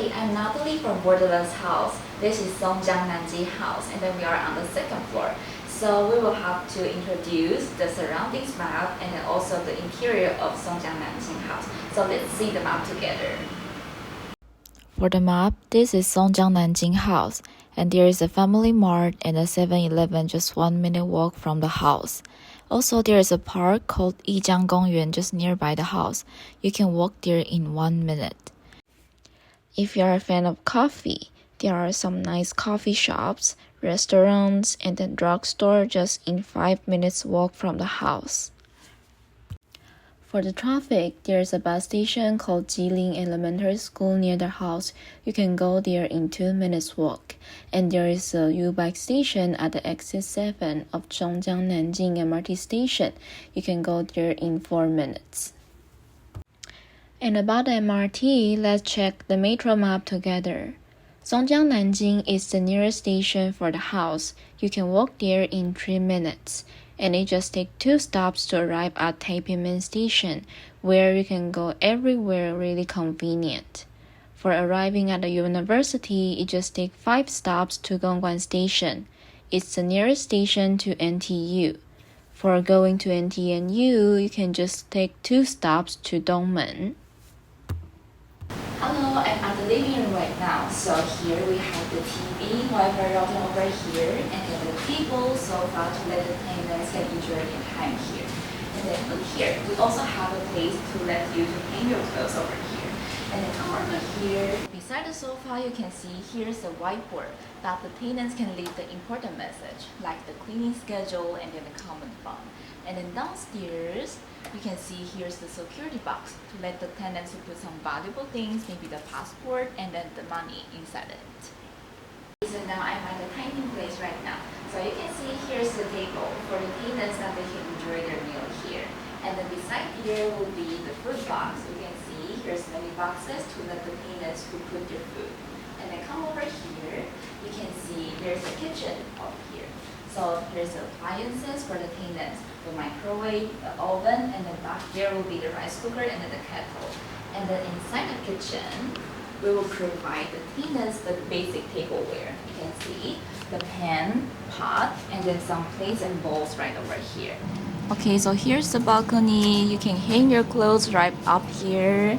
Hi, I'm Natalie from Borderless House. This is SONGJIANG-NANJING1 House, and then we are on the second floor. So we will have to introduce the surroundings map and then also the interior of SONGJIANG-NANJING House. So let's see the map together. For the map, this is SONGJIANG-NANJING House, and there is a family mart and a 7-Eleven just 1 minute walk from the house. Also, there is a park called Yijiang-Gongyuan just nearby the house. You can walk there in 1 minute. If you are a fan of coffee, there are some nice coffee shops, restaurants, and a drugstore just in 5 minutes walk from the house. For the traffic, there is a bus station called Jiling Elementary School near the house. You can go there in 2 minutes walk. And there is a U-Bike station at the exit 7 of Songjia-Nanjing MRT station. You can go there in 4 minutes. And about the MRT, let's check the metro map together. Songjia-Nanjing is the nearest station for the house. You can walk there in 3 minutes. And it just takes 2 stops to arrive at Taipei Main Station, where you can go everywhere really convenient. For arriving at the university, it just takes 5 stops to Gongguan Station. It's the nearest station to NTU. For going to NTNU, you can just take 2 stops to Dongmen. Hello, I'm at the living room right now. So here we have the TV, Wi-Fi router over here, and then the table, sofa to let the tenants can enjoy their time here. And then look here, we also have a place to let you to hang your clothes over here. And then come over here. Beside the sofa, you can see here's a whiteboard that the tenants can leave the important message, like the cleaning schedule and then the common fund. And then downstairs, you can see here's the security box to let the tenants put some valuable things, maybe the passport and then the money inside it. So now I'm at the dining place right now. So you can see here's the table for the tenants that they can enjoy their meal here. And then beside here will be the food box. You can see here's many boxes to let the tenants who put their food. And then come over here, you can see there's a kitchen up here. So here's the appliances for the tenants, the microwave, the oven, and then back there will be the rice cooker and then the kettle. And then inside the kitchen, we will provide the tenants the basic tableware. You can see the pan, pot, and then some plates and bowls right over here. Okay, so here's the balcony. You can hang your clothes right up here.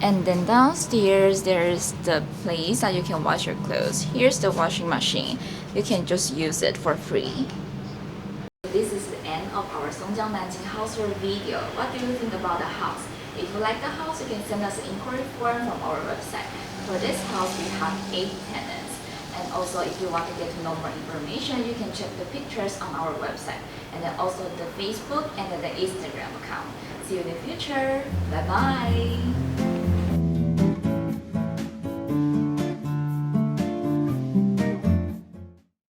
And then downstairs, there's the place that you can wash your clothes. Here's the washing machine. You can just use it for free. This is the end of our SONGJIANG-NANJING House tour video. What do you think about the house? If you like the house, you can send us an inquiry form from our website. For this house, we have 8 tenants. And also, if you want to get to know more information, you can check the pictures on our website. And then also the Facebook and then the Instagram account. See you in the future. Bye-bye.